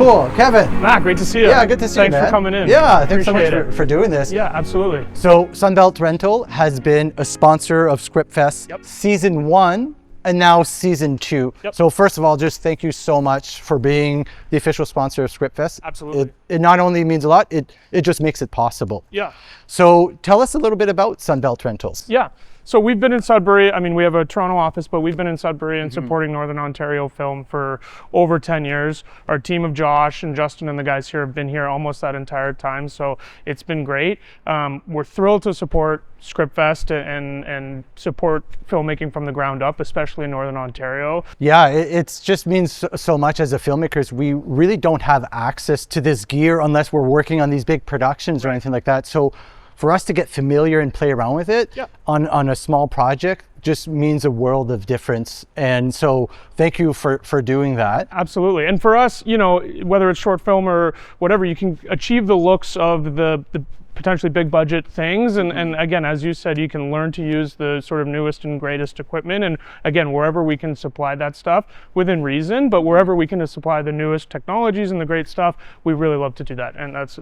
Cool. Kevin. Matt, great to see you. Yeah, good to see you, man. Thanks for coming in. Yeah, thanks so much for doing this. Yeah, absolutely. So Sunbelt Rental has been a sponsor of Scriptfest Season 1 and now Season 2. Yep. So first of all, just thank you so much for being the official sponsor of Scriptfest. Absolutely. It not only means a lot, it just makes it possible. Yeah. So tell us a little bit about Sunbelt Rentals. Yeah. So we've been in Sudbury. I mean, we have a Toronto office, but we've been in Sudbury and supporting Northern Ontario film for over 10 years. Our team of Josh and Justin and the guys here have been here almost that entire time. So it's been great. We're thrilled to support Scriptfest and support filmmaking from the ground up, especially in Northern Ontario. Yeah, it just means so much as a filmmakers. We really don't have access to this gear unless we're working on these big productions or anything like that. So for us to get familiar and play around with it on a small project just means a world of difference. And so thank you for doing that. Absolutely. And for us, you know, whether it's short film or whatever, you can achieve the looks of the potentially big budget things. And again, as you said, you can learn to use the sort of newest and greatest equipment. And again, wherever we can supply that stuff within reason, but wherever we can supply the newest technologies and the great stuff, we really love to do that. And that's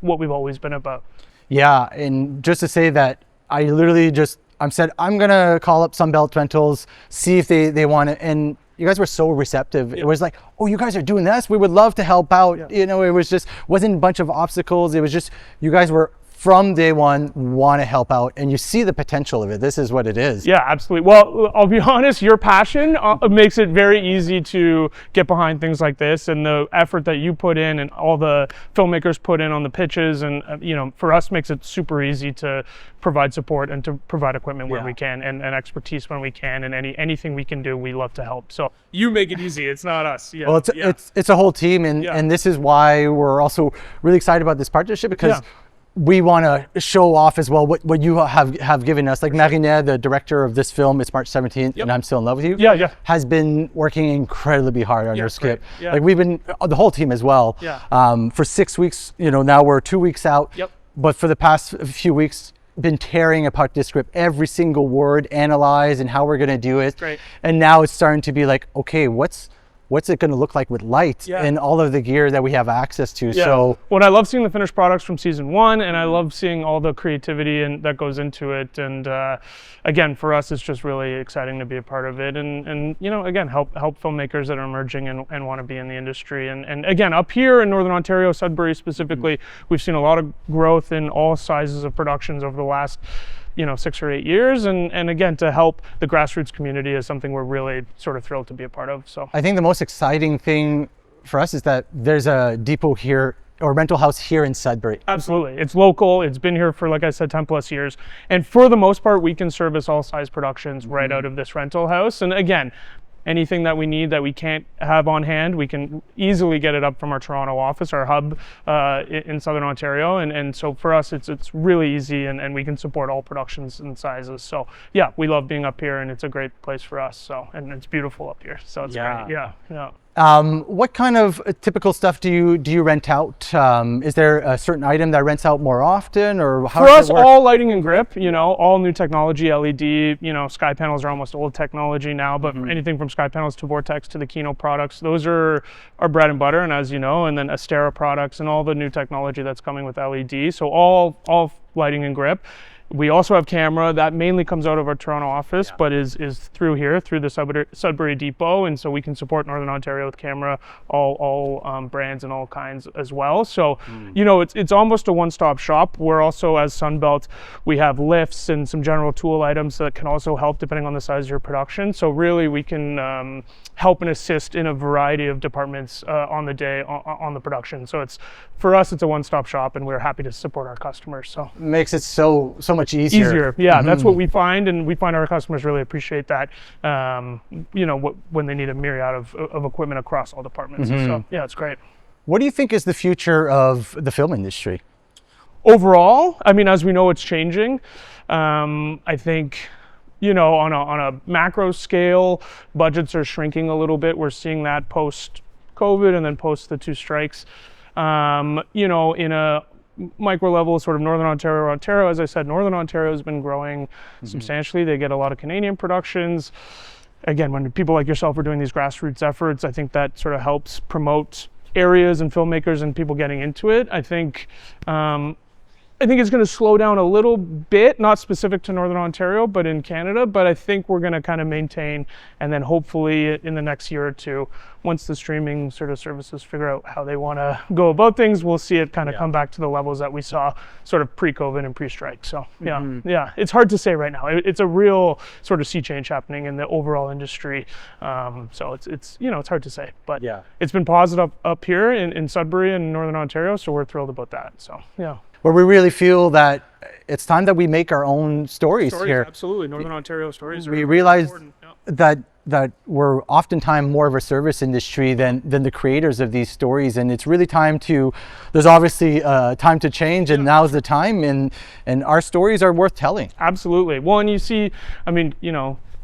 what we've always been about. Yeah, and just to say that I literally said, I'm gonna call up Sunbelt Rentals, see if they want it, and you guys were so receptive. It was like, oh, you guys are doing this? We would love to help out. You know, it wasn't a bunch of obstacles. It was just, you guys were from day one want to help out, and you see the potential of it. This is what it is. Yeah, absolutely. Well, I'll be honest, your passion makes it very easy to get behind things like this, and the effort that you put in and all the filmmakers put in on the pitches, and for us makes it super easy to provide support and to provide equipment where we can, and expertise when we can, and anything we can do, we love to help. So you make it easy. It's not us. Yeah. Well, it's a whole team, and this is why we're also really excited about this partnership, because we want to show off as well what you have given us. Like Marinette, the director of this film, it's March 17th, and I'm Still in Love with You, has been working incredibly hard on your script. Like we've been, the whole team as well, for 6 weeks, now we're 2 weeks out, but for the past few weeks, been tearing apart this script, every single word, analyze and how we're going to do it. Great. And now it's starting to be like, okay, what's it going to look like with light and all of the gear that we have access to? So I love seeing the finished products from Season 1, and I love seeing all the creativity and that goes into it. And again, for us, it's just really exciting to be a part of it, and again, help filmmakers that are emerging and want to be in the industry. And again, up here in Northern Ontario, Sudbury specifically, we've seen a lot of growth in all sizes of productions over the last 6 or 8 years, and again, to help the grassroots community is something we're really sort of thrilled to be a part of. So I think the most exciting thing for us is that there's a depot here, or rental house here in Sudbury. Absolutely. It's local. It's been here for, like I said, 10 plus years. And for the most part, we can service all size productions right out of this rental house. And again, anything that we need that we can't have on hand, we can easily get it up from our Toronto office, our hub in Southern Ontario. And so for us, it's really easy, and we can support all productions and sizes. So yeah, we love being up here, and it's a great place for us. So, and it's beautiful up here. So it's great. Yeah. What kind of typical stuff do you rent out? Is there a certain item that rents out more often, or how for does us, it work? all lighting and grip, all new technology, LED, sky panels are almost old technology now, but anything from sky panels to Vortex to the Kino products, those are our bread and butter, and as you know, and then Astera products and all the new technology that's coming with LED. So all lighting and grip. We also have camera that mainly comes out of our Toronto office, but is through here, through the Sudbury Depot, and so we can support Northern Ontario with camera, all brands and all kinds as well. So, it's almost a one-stop shop. We're also, as Sunbelt, we have lifts and some general tool items that can also help depending on the size of your production. So really, we can help and assist in a variety of departments on the day on the production. So for us, it's a one-stop shop, and we're happy to support our customers. So makes it so much easier. Yeah, that's what we find, and we find our customers really appreciate that. When they need a myriad of equipment across all departments. So yeah, it's great. What do you think is the future of the film industry? Overall, I mean, as we know, it's changing. I think, on a macro scale, budgets are shrinking a little bit. We're seeing that post-COVID and then post the 2 strikes. In a micro level, sort of Northern Ontario, as I said, Northern Ontario has been growing substantially. They get a lot of Canadian productions. Again, when people like yourself are doing these grassroots efforts, I think that sort of helps promote areas and filmmakers and people getting into it. I think it's going to slow down a little bit, not specific to Northern Ontario, but in Canada. But I think we're going to kind of maintain, and then hopefully in the next year or two, once the streaming sort of services figure out how they want to go about things, we'll see it kind of come back to the levels that we saw sort of pre-COVID and pre-strike. So yeah, it's hard to say right now. It's a real sort of sea change happening in the overall industry. So it's it's hard to say, but it's been positive up here in Sudbury and Northern Ontario. So we're thrilled about that. So yeah. Where we really feel that it's time that we make our own stories here. Absolutely, Northern Ontario stories. We realize that we're oftentimes more of a service industry than the creators of these stories, and it's really time to. There's obviously time to change, and now's the time. And our stories are worth telling. Absolutely. Well, and you see, I mean,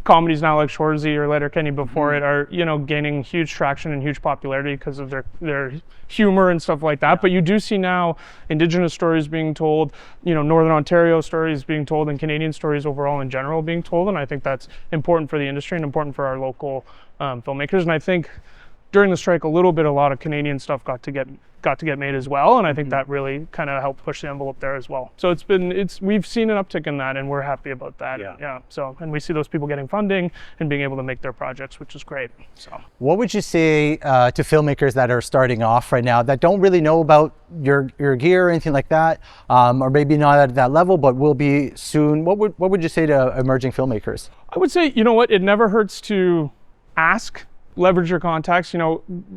comedies now like Shoresy or Letterkenny before it are gaining huge traction and huge popularity because of their humor and stuff like that. But you do see now Indigenous stories being told, Northern Ontario stories being told, and Canadian stories overall in general being told. And I think that's important for the industry and important for our local filmmakers. And I think during the strike, a lot of Canadian stuff got to get made as well, and I think that really kind of helped push the envelope there as well. So we've seen an uptick in that, and we're happy about that. Yeah. So, and we see those people getting funding and being able to make their projects, which is great. So, what would you say to filmmakers that are starting off right now that don't really know about your gear or anything like that, or maybe not at that level, but will be soon? What would you say to emerging filmmakers? I would say, it never hurts to ask. Leverage your contacts.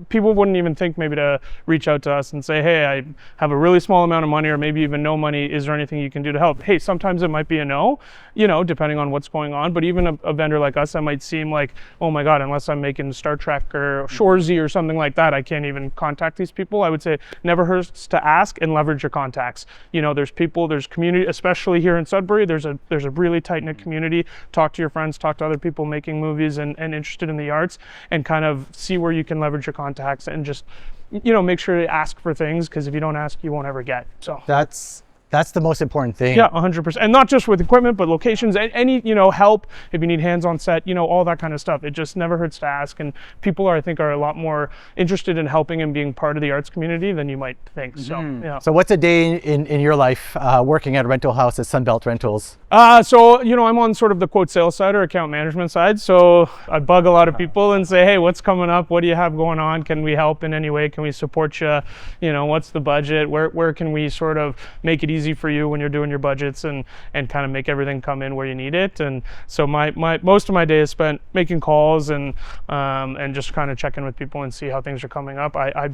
People wouldn't even think maybe to reach out to us and say, hey, I have a really small amount of money, or maybe even no money. Is there anything you can do to help? Hey, sometimes it might be a no, depending on what's going on. But even a vendor like us, that might seem like, oh my God, unless I'm making Star Trek or Shoresy or something like that, I can't even contact these people. I would say never hurts to ask and leverage your contacts. There's people, there's community, especially here in Sudbury, there's a really tight-knit community. Talk to your friends, talk to other people making movies and interested in the arts, and kind of see where you can leverage your contacts and just make sure to ask for things, because if you don't ask, you won't ever get. So that's the most important thing. Yeah, 100%. And not just with equipment, but locations, any, help, if you need hands on set, all that kind of stuff. It just never hurts to ask. And people I think are a lot more interested in helping and being part of the arts community than you might think. So, yeah. So what's a day in your life working at a rental house at Sunbelt Rentals? So, I'm on sort of the quote sales side or account management side. So I bug a lot of people and say, hey, what's coming up? What do you have going on? Can we help in any way? Can we support you? What's the budget? Where can we sort of make it easy for you when you're doing your budgets and kind of make everything come in where you need it? And so my most of my day is spent making calls and just kind of checking with people and see how things are coming up. I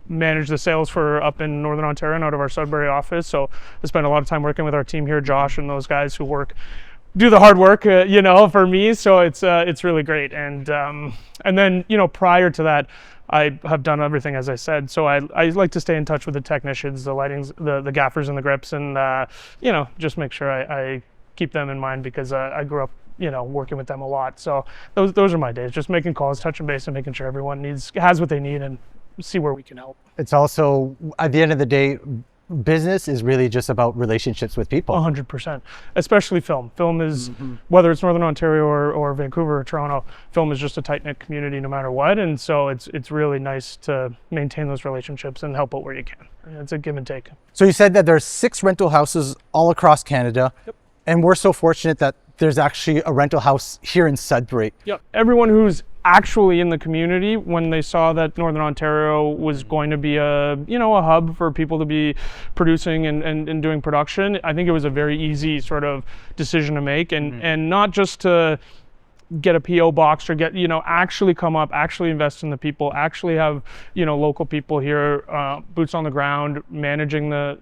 manage the sales for up in Northern Ontario and out of our Sudbury office. So I spend a lot of time working with our team here, Josh and those guys who do the hard work, for me. So it's really great. And then, prior to that, I have done everything, as I said. So I like to stay in touch with the technicians, the lightings, the gaffers and the grips, and, just make sure I keep them in mind, because I grew up, working with them a lot. So those are my days, just making calls, touching base, and making sure everyone has what they need and see where we can help. It's also, at the end of the day, business is really just about relationships with people. 100%, especially film. Film is, whether it's Northern Ontario or Vancouver or Toronto, film is just a tight-knit community no matter what. And so it's really nice to maintain those relationships and help out where you can. It's a give and take. So you said that there's 6 rental houses all across Canada. Yep. And we're so fortunate that there's actually a rental house here in Sudbury. Yep. Everyone who's actually in the community, when they saw that Northern Ontario was going to be a hub for people to be producing and doing production, I think it was a very easy sort of decision to make, and not just to get a PO box or get, actually come up, actually invest in the people, actually have, local people here, boots on the ground, managing the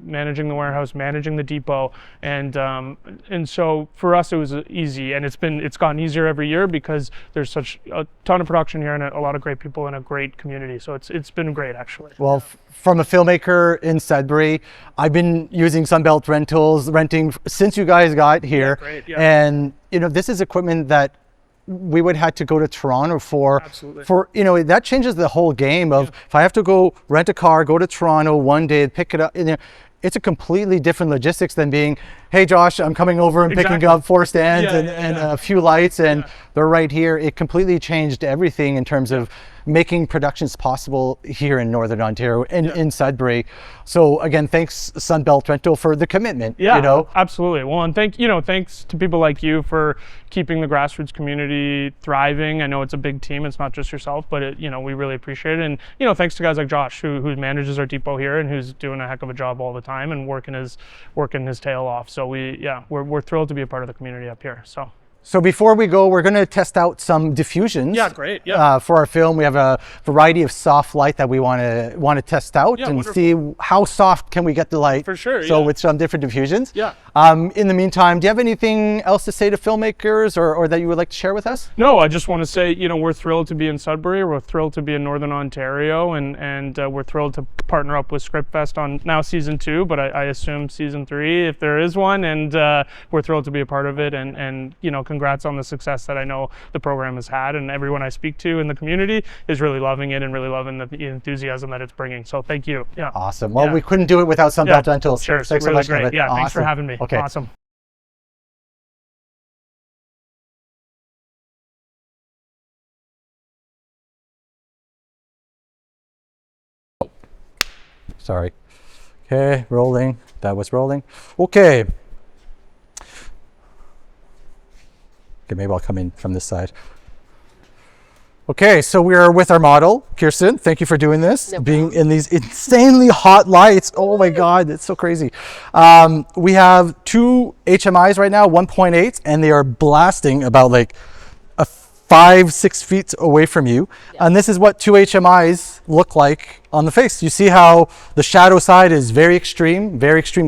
warehouse, managing the depot. And so for us, it was easy, and it's gotten easier every year because there's such a ton of production here and a lot of great people in a great community. So it's been great, actually. Well, from a filmmaker in Sudbury, I've been using Sunbelt Rentals, renting since you guys got here. Yeah, great, yeah. And, this is equipment that we would have to go to Toronto for. Absolutely. That changes the whole game of, if I have to go rent a car, go to Toronto one day, pick it up, it's a completely different logistics than being, hey Josh, I'm coming over and picking up 4 stands and a few lights, and they're right here. It completely changed everything in terms of making productions possible here in Northern Ontario and in Sudbury. So again, thanks Sunbelt Rental for the commitment. Yeah, you know? Absolutely. Well, and thanks to people like you for keeping the grassroots community thriving. I know it's a big team. It's not just yourself, but we really appreciate it. And thanks to guys like Josh who manages our depot here and who's doing a heck of a job all the time and working his tail off. So we're thrilled to be a part of the community up here. So before we go, we're going to test out some diffusions. Yeah, great. Yeah. For our film, we have a variety of soft light that we want to test out and wonderful. see how soft can we get the light. For sure. So with some different diffusions. Yeah. In the meantime, do you have anything else to say to filmmakers or that you would like to share with us? No, I just want to say, we're thrilled to be in Sudbury. We're thrilled to be in Northern Ontario, and we're thrilled to partner up with ScriptFest on now season 2, but I assume season 3 if there is one. And we're thrilled to be a part of it. And congrats on the success that I know the program has had, and everyone I speak to in the community is really loving it and really loving the enthusiasm that it's bringing. So thank you. Yeah. Awesome. Well, we couldn't do it without Sunbelt Rental. Sure. Thanks really so much. Great. Yeah. Awesome. Thanks for having me. Okay. Awesome. Sorry. Okay, rolling. That was rolling. Okay. Okay, maybe I'll come in from this side. Okay, so we are with our model, Kirsten. Thank you for doing this. Being in these insanely hot lights. Oh my God, it's so crazy. We have 2 HMIs right now, 1.8, and they are blasting about like 5-6 feet away from you. And this is what 2 HMIs look like on the face. You see how the shadow side is very extreme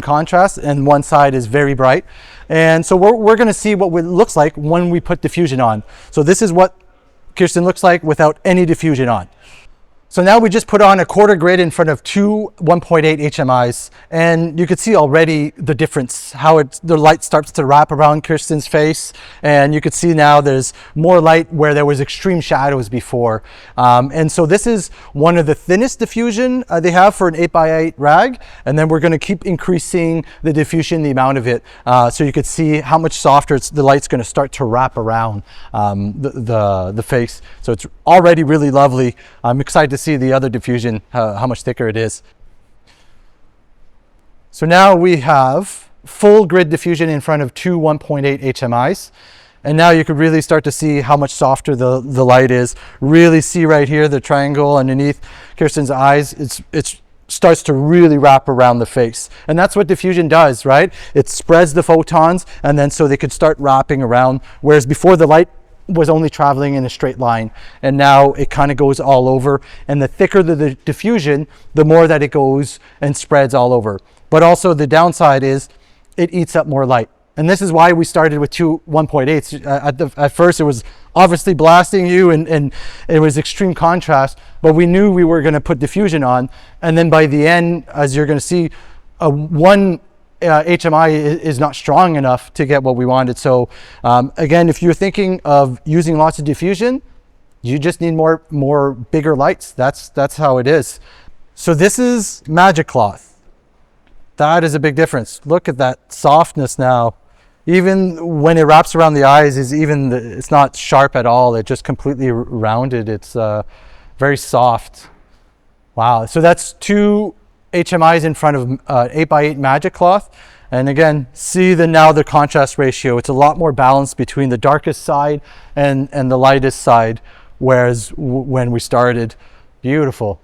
contrast, and one side is very bright. And so we're going to see what it looks like when we put diffusion on. So this is what Kirsten looks like without any diffusion on. So now we just put on a quarter grid in front of 2 1.8 HMIs, and you can see already the difference, how the light starts to wrap around Kirsten's face, and you can see now there's more light where there was extreme shadows before. And so this is one of the thinnest diffusion they have for an 8x8 rag, and then we're going to keep increasing the diffusion, the amount of it, so you can see how much softer the light's going to start to wrap around the face. So it's already really lovely. I'm excited to see the other diffusion, how much thicker it is. So now we have full grid diffusion in front of 2 1.8 HMIs. And now you could really start to see how much softer the light is. Really see right here, the triangle underneath Kirsten's eyes. It starts to really wrap around the face. And that's what diffusion does, right? It spreads the photons, and then so they could start wrapping around. Whereas before, the light was only traveling in a straight line, and now it kind of goes all over. And the thicker the diffusion, the more that it goes and spreads all over. But also the downside is it eats up more light. And this is why we started with 2 1.8s. At first it was obviously blasting you, and it was extreme contrast, but we knew we were going to put diffusion on. And then by the end, as you're going to see, one HMI is not strong enough to get what we wanted. So again, if you're thinking of using lots of diffusion, you just need more bigger lights. That's how it is. So this is Magic Cloth. That is a big difference. Look at that softness now. Even when it wraps around the eyes, it's not sharp at all. It just completely rounded. It's very soft. Wow. So that's 2 HMIs in front of 8x8 Magic Cloth. And again, see now the contrast ratio. It's a lot more balanced between the darkest side and the lightest side, whereas when we started, beautiful.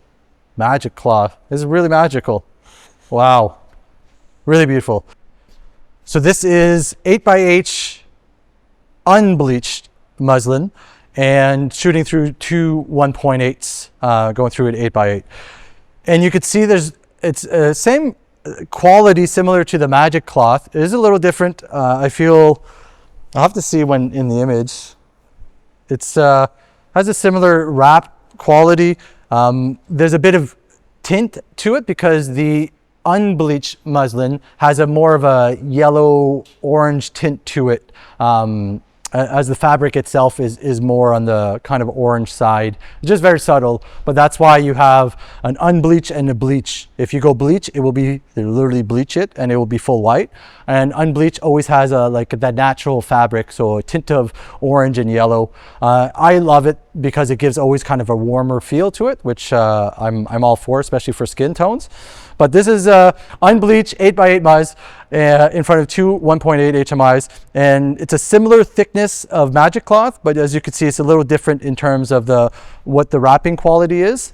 Magic Cloth. This is really magical. Wow. Really beautiful. So this is 8x8 unbleached muslin and shooting through 2 1.8s, going through an 8x8. And you could see it's same quality, similar to the Magic Cloth. It is a little different. I feel, I'll have to see when in the image. It's has a similar wrap quality. There's a bit of tint to it because the unbleached muslin has a more of a yellow orange tint to it. as the fabric itself is more on the kind of orange side, just very subtle. But that's why you have an unbleach and a bleach. If you go bleach, it will be, they literally bleach it and it will be full white. And unbleach always has a like that natural fabric, so a tint of orange and yellow. I love it because it gives always kind of a warmer feel to it, which I'm all for, especially for skin tones. But this is unbleached 8x8 muzz in front of two 1.8 HMIs, and it's a similar thickness of magic cloth, but as you can see, it's a little different in terms of what the wrapping quality is.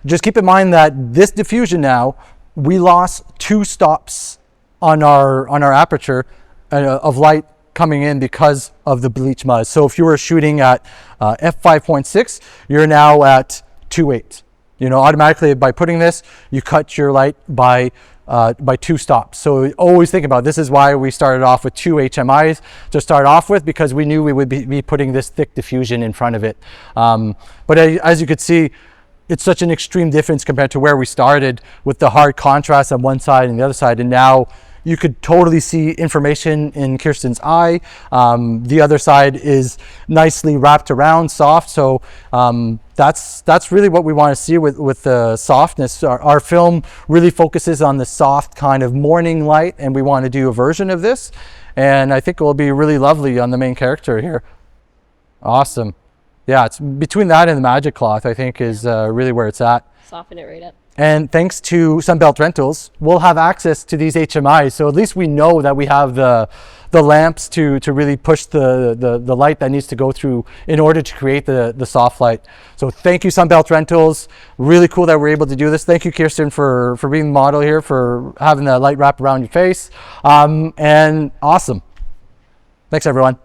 Just keep in mind that this diffusion now, we lost 2 stops on our aperture of light coming in because of the bleach muzz. So if you were shooting at f5.6, you're now at 2.8. You know, automatically by putting this, you cut your light by 2 stops. So always think about, this is why we started off with 2 HMIs to start off with, because we knew we would be putting this thick diffusion in front of it. But as you could see, it's such an extreme difference compared to where we started with the hard contrast on one side and the other side, and now you could totally see information in Kirsten's eye. The other side is nicely wrapped around, soft. So that's really what we want to see with the softness. Our film really focuses on the soft kind of morning light, and we want to do a version of this. And I think it will be really lovely on the main character here. Awesome. Yeah, it's between that and the magic cloth, I think, is really where it's at. Soften it right up. And thanks to Sunbelt Rentals, we'll have access to these HMIs. So at least we know that we have the lamps to really push the light that needs to go through in order to create the soft light. So thank you, Sunbelt Rentals. Really cool that we're able to do this. Thank you, Kirsten, for being the model here, for having the light wrap around your face. And awesome. Thanks, everyone.